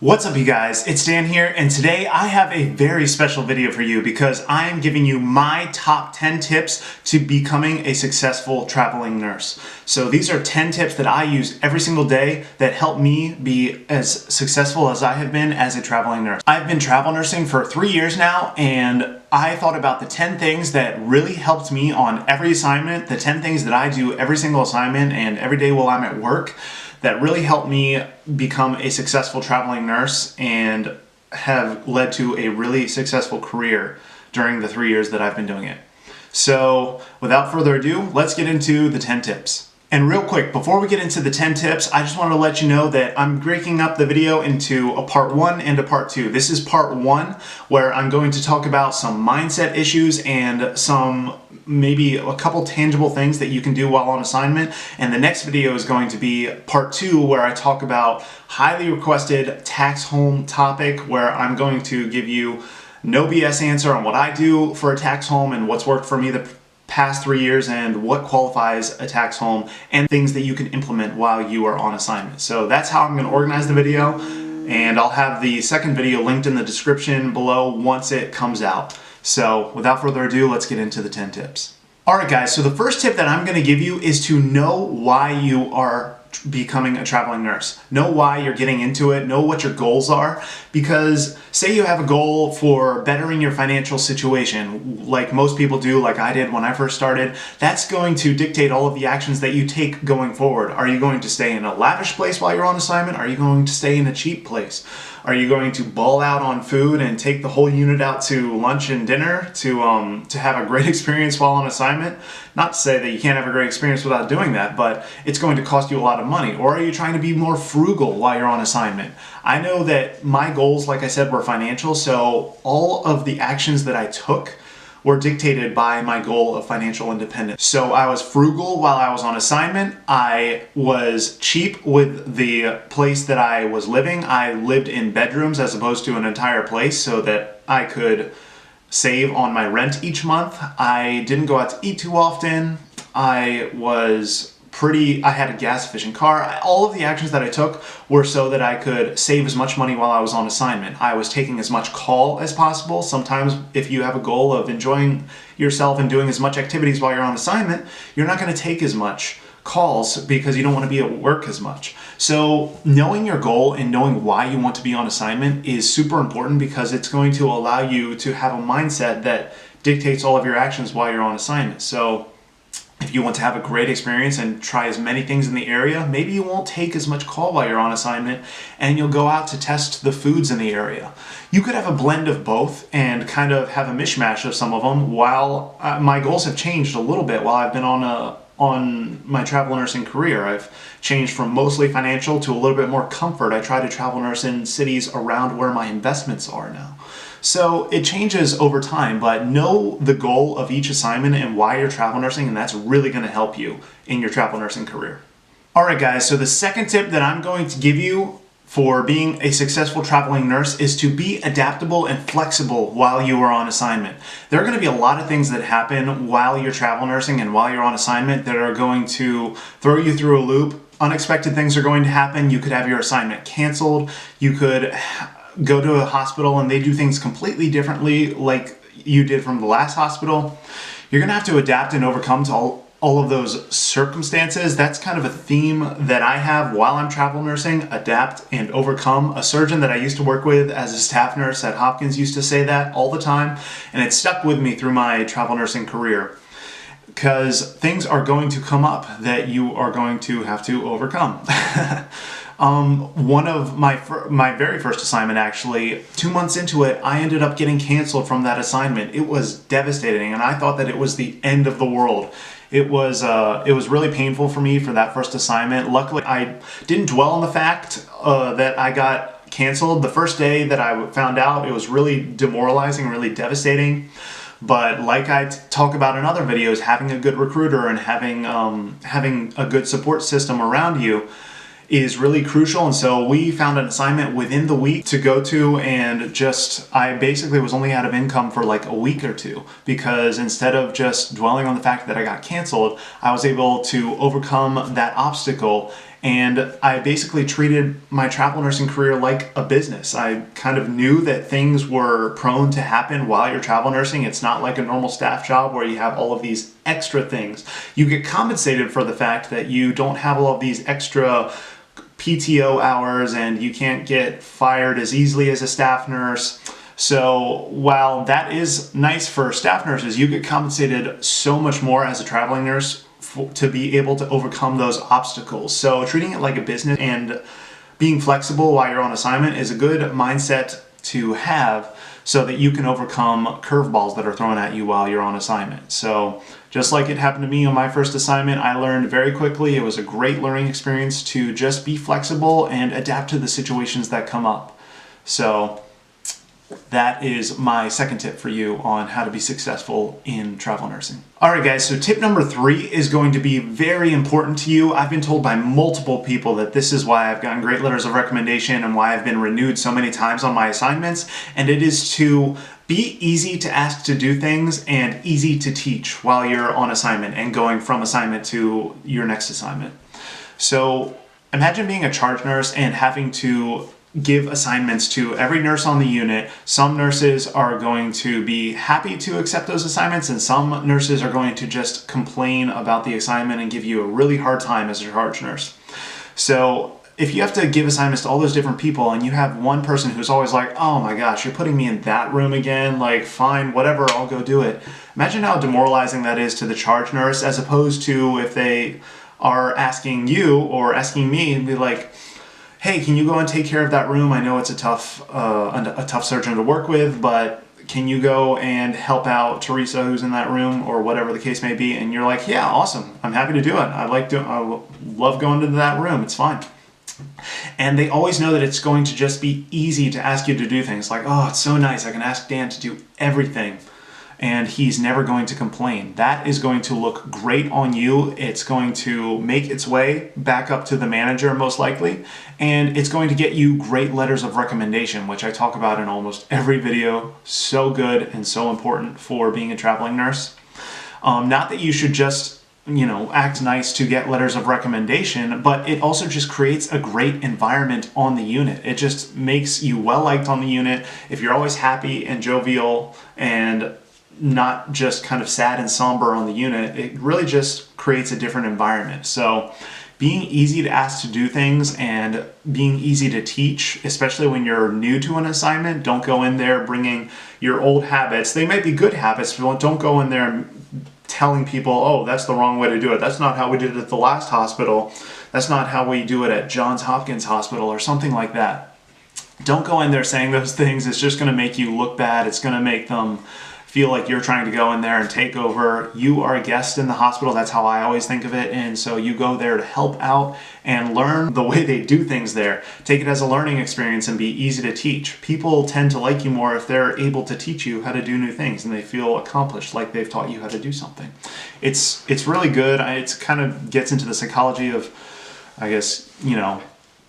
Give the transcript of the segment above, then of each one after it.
What's up, you guys? It's Dan here, and today I have a very special video for you because I am giving you my top 10 tips to becoming a successful traveling nurse. So these are 10 tips that I use every single day that help me be as successful as I have been as a traveling nurse. I've been travel nursing for 3 years now, and I thought about the 10 things that really helped me on every assignment, the 10 things that I do every single assignment and every day while I'm at work that really helped me become a successful traveling nurse and have led to a really successful career during the 3 years that I've been doing it. So without further ado, let's get into the 10 tips. And real quick, before we get into the 10 tips, I just wanted to let you know that I'm breaking up the video into a part 1 and a part 2. This is part 1, where I'm going to talk about some mindset issues and maybe a couple tangible things that you can do while on assignment. And the next video is going to be part 2, where I talk about highly requested tax home topic, where I'm going to give you no BS answer on what I do for a tax home and what's worked for me the past 3 years and what qualifies a tax home and things that you can implement while you are on assignment. So that's how I'm going to organize the video, and I'll have the second video linked in the description below once it comes out. So without further ado, let's get into the 10 tips. Alright guys, so the first tip that I'm going to give you is to know why you are becoming a traveling nurse. Know why you're getting into it, know what your goals are, because say you have a goal for bettering your financial situation, like most people do, like I did when I first started, that's going to dictate all of the actions that you take going forward. Are you going to stay in a lavish place while you're on assignment? Are you going to stay in a cheap place? Are you going to ball out on food and take the whole unit out to lunch and dinner to have a great experience while on assignment? Not to say that you can't have a great experience without doing that, but it's going to cost you a lot of money. Or are you trying to be more frugal while you're on assignment? I know that my goals, like I said, were financial, so all of the actions that I took were dictated by my goal of financial independence. So I was frugal while I was on assignment. I was cheap with the place that I was living. I lived in bedrooms as opposed to an entire place so that I could save on my rent each month. I didn't go out to eat too often. I had a gas efficient car. All of the actions that I took were so that I could save as much money while I was on assignment. I was taking as much call as possible. Sometimes if you have a goal of enjoying yourself and doing as much activities while you're on assignment, you're not going to take as much calls because you don't want to be at work as much. So knowing your goal and knowing why you want to be on assignment is super important, because it's going to allow you to have a mindset that dictates all of your actions while you're on assignment. So if you want to have a great experience and try as many things in the area, maybe you won't take as much call while you're on assignment and you'll go out to test the foods in the area. You could have a blend of both and kind of have a mishmash of some of them. While my goals have changed a little bit while I've been on my travel nursing career. I've changed from mostly financial to a little bit more comfort. I try to travel nurse in cities around where my investments are now. So it changes over time, but know the goal of each assignment and why you're travel nursing, and that's really going to help you in your travel nursing career. Alright guys, so the second tip that I'm going to give you for being a successful traveling nurse is to be adaptable and flexible while you are on assignment. There are going to be a lot of things that happen while you're travel nursing and while you're on assignment that are going to throw you through a loop. Unexpected things are going to happen. You could have your assignment canceled. You could go to a hospital and they do things completely differently like you did from the last hospital. You're going to have to adapt and overcome to all of those circumstances. That's kind of a theme that I have while I'm travel nursing: adapt and overcome. A surgeon that I used to work with as a staff nurse at Hopkins used to say that all the time, and it stuck with me through my travel nursing career, because things are going to come up that you are going to have to overcome. One of my very first assignment, actually, 2 months into it, I ended up getting canceled from that assignment. It was devastating, and I thought that it was the end of the world. It was really painful for me for that first assignment. Luckily, I didn't dwell on the fact that I got canceled. The first day that I found out, it was really demoralizing, really devastating. But like I talk about in other videos, having a good recruiter and having a good support system around you is really crucial. And so we found an assignment within the week to go to, and I basically was only out of income for like a week or two, because instead of just dwelling on the fact that I got canceled, I was able to overcome that obstacle And I basically treated my travel nursing career like a business. I kind of knew that things were prone to happen while you're travel nursing. It's not like a normal staff job where you have all of these extra things. You get compensated for the fact that you don't have all of these extra PTO hours and you can't get fired as easily as a staff nurse. So while that is nice for staff nurses, you get compensated so much more as a traveling nurse to be able to overcome those obstacles. So treating it like a business and being flexible while you're on assignment is a good mindset to have so that you can overcome curveballs that are thrown at you while you're on assignment. So just like it happened to me on my first assignment, I learned very quickly. It was a great learning experience to just be flexible and adapt to the situations that come up. So that is my second tip for you on how to be successful in travel nursing. All right, guys, so tip number 3 is going to be very important to you. I've been told by multiple people that this is why I've gotten great letters of recommendation and why I've been renewed so many times on my assignments, and it is to be easy to ask to do things and easy to teach while you're on assignment and going from assignment to your next assignment. So imagine being a charge nurse and having to give assignments to every nurse on the unit. Some nurses are going to be happy to accept those assignments, and some nurses are going to just complain about the assignment and give you a really hard time as a charge nurse. So if you have to give assignments to all those different people and you have one person who's always like, oh my gosh, you're putting me in that room again, like fine, whatever, I'll go do it. Imagine how demoralizing that is to the charge nurse, as opposed to if they are asking you or asking me and be like, hey, can you go and take care of that room? I know it's a tough surgeon to work with, but can you go and help out Teresa who's in that room, or whatever the case may be? And you're like, yeah, awesome. I'm happy to do it. I love going to that room. It's fine. And they always know that it's going to just be easy to ask you to do things like, oh, it's so nice. I can ask Dan to do everything, and he's never going to complain. That is going to look great on you. It's going to make its way back up to the manager most likely, and it's going to get you great letters of recommendation, which I talk about in almost every video. So good and so important for being a traveling nurse. Not that you should just act nice to get letters of recommendation, but it also just creates a great environment on the unit. It just makes you well liked on the unit. If you're always happy and jovial and not just kind of sad and somber on the unit, it really just creates a different environment. So being easy to ask to do things and being easy to teach, especially when you're new to an assignment. Don't go in there bringing your old habits. They might be good habits, but don't go in there telling people, oh, that's the wrong way to do it. That's not how we did it at the last hospital. That's not how we do it at Johns Hopkins Hospital, or something like that. Don't go in there saying those things. It's just going to make you look bad. It's going to make them feel like you're trying to go in there and take over. You are a guest in the hospital. That's how I always think of it. And so you go there to help out and learn the way they do things there. Take it as a learning experience and be easy to teach. People tend to like you more if they're able to teach you how to do new things and they feel accomplished, like they've taught you how to do something. It's really good. It kind of gets into the psychology of, I guess,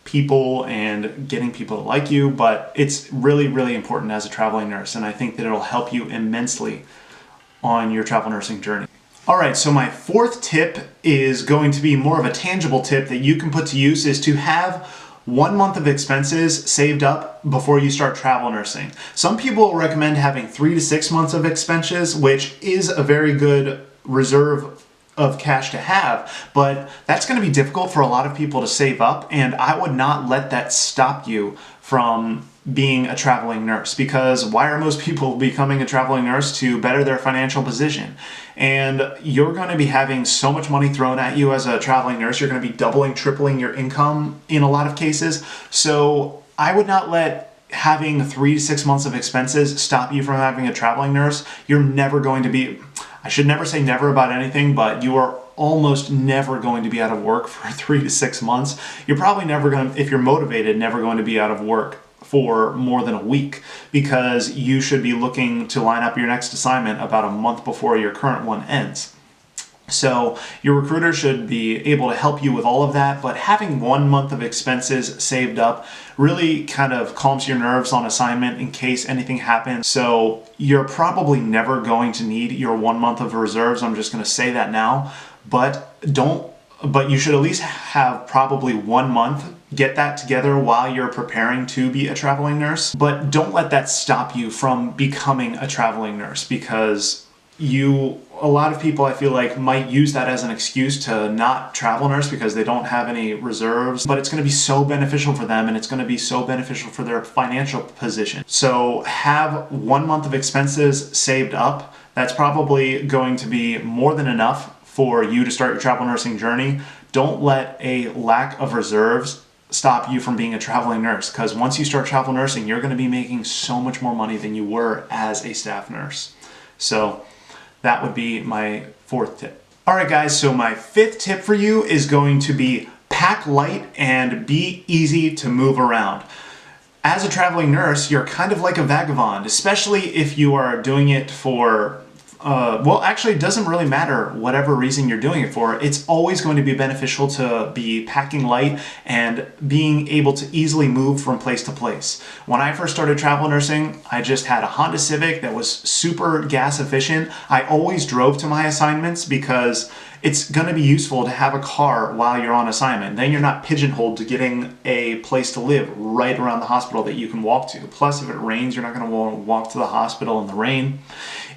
people and getting people to like you, but it's really, really important as a traveling nurse, and I think that it'll help you immensely on your travel nursing journey. All right, so my 4th tip is going to be more of a tangible tip that you can put to use, is to have 1 month of expenses saved up before you start travel nursing. Some people recommend having 3 to 6 months of expenses, which is a very good reserve of cash to have, but that's going to be difficult for a lot of people to save up, and I would not let that stop you from being a traveling nurse, because why are most people becoming a traveling nurse? To better their financial position. And you're going to be having so much money thrown at you as a traveling nurse. You're going to be doubling, tripling your income in a lot of cases. So I would not let having 3 to 6 months of expenses stop you from having a traveling nurse. You're never going to be, I should never say never about anything, but you are almost never going to be out of work for 3 to 6 months. You're probably never going to, if you're motivated, never going to be out of work for more than a week, because you should be looking to line up your next assignment about a month before your current one ends. So your recruiter should be able to help you with all of that, but having 1 month of expenses saved up really kind of calms your nerves on assignment in case anything happens. So you're probably never going to need your 1 month of reserves. I'm just going to say that now, but don't but you should at least have probably 1 month. Get that together while you're preparing to be a traveling nurse, but don't let that stop you from becoming a traveling nurse, because a lot of people, I feel like, might use that as an excuse to not travel nurse because they don't have any reserves, but it's going to be so beneficial for them, and it's going to be so beneficial for their financial position. So have 1 month of expenses saved up. That's probably going to be more than enough for you to start your travel nursing journey. Don't let a lack of reserves stop you from being a traveling nurse, because once you start travel nursing, you're going to be making so much more money than you were as a staff nurse. So that would be my 4th tip. All right, guys, so my 5th tip for you is going to be pack light and be easy to move around. As a traveling nurse, you're kind of like a vagabond, especially if you are doing it for well, actually, it doesn't really matter whatever reason you're doing it for. It's always going to be beneficial to be packing light and being able to easily move from place to place. When I first started travel nursing, I just had a Honda Civic that was super gas efficient. I always drove to my assignments because it's going to be useful to have a car while you're on assignment. Then you're not pigeonholed to getting a place to live right around the hospital that you can walk to. Plus, if it rains, you're not going to want to walk to the hospital in the rain.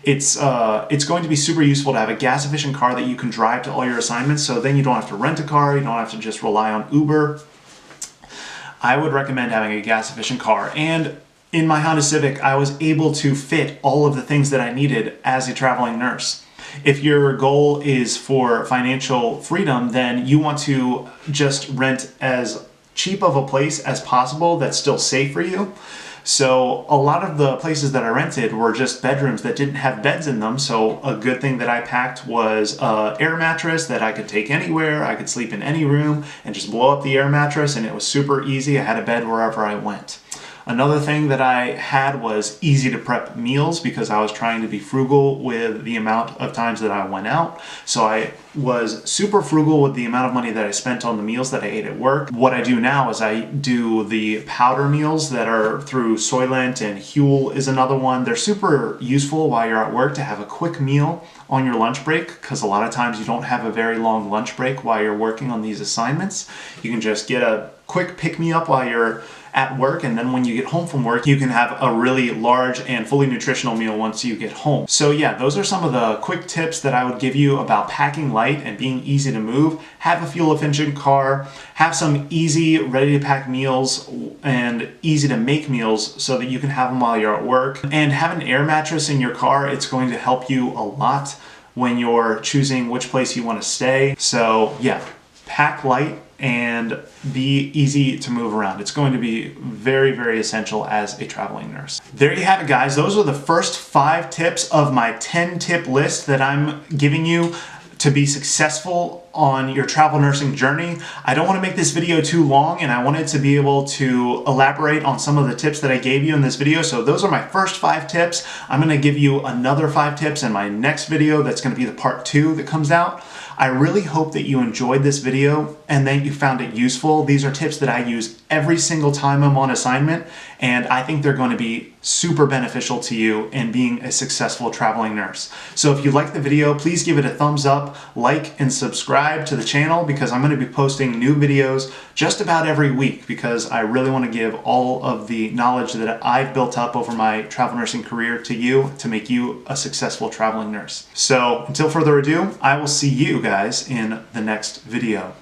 It's going to be super useful to have a gas efficient car that you can drive to all your assignments, so then you don't have to rent a car, you don't have to just rely on Uber. I would recommend having a gas efficient car, and in my Honda Civic I was able to fit all of the things that I needed as a traveling nurse. If your goal is for financial freedom, then you want to just rent as cheap of a place as possible that's still safe for you. So a lot of the places that I rented were just bedrooms that didn't have beds in them. So a good thing that I packed was an air mattress that I could take anywhere. I could sleep in any room and just blow up the air mattress, and it was super easy. I had a bed wherever I went. Another thing that I had was easy to prep meals, because I was trying to be frugal with the amount of times that I went out. So I was super frugal with the amount of money that I spent on the meals that I ate at work. What I do now is I do the powder meals that are through Soylent, and Huel is another one. They're super useful while you're at work to have a quick meal on your lunch break, because a lot of times you don't have a very long lunch break while you're working on these assignments. You can just get a quick pick-me-up while you're at work, and then when you get home from work, you can have a really large and fully nutritional meal once you get home. So yeah, those are some of the quick tips that I would give you about packing light and being easy to move. Have a fuel efficient car, have some easy, ready to pack meals and easy to make meals so that you can have them while you're at work, and have an air mattress in your car. It's going to help you a lot when you're choosing which place you want to stay. So yeah, pack light and be easy to move around. It's going to be very, very essential as a traveling nurse. There you have it, guys. Those are the first 5 tips of my 10 tip list that I'm giving you to be successful on your travel nursing journey. I don't want to make this video too long, and I wanted to be able to elaborate on some of the tips that I gave you in this video. So those are my first 5 tips. I'm going to give you another 5 tips in my next video. That's going to be the part 2 that comes out. I really hope that you enjoyed this video and that you found it useful. These are tips that I use every single time I'm on assignment, and I think they're going to be super beneficial to you in being a successful traveling nurse. So if you like the video, please give it a thumbs up, like, and subscribe to the channel, because I'm going to be posting new videos just about every week, because I really want to give all of the knowledge that I've built up over my travel nursing career to you to make you a successful traveling nurse. So until further ado, I will see you guys in the next video.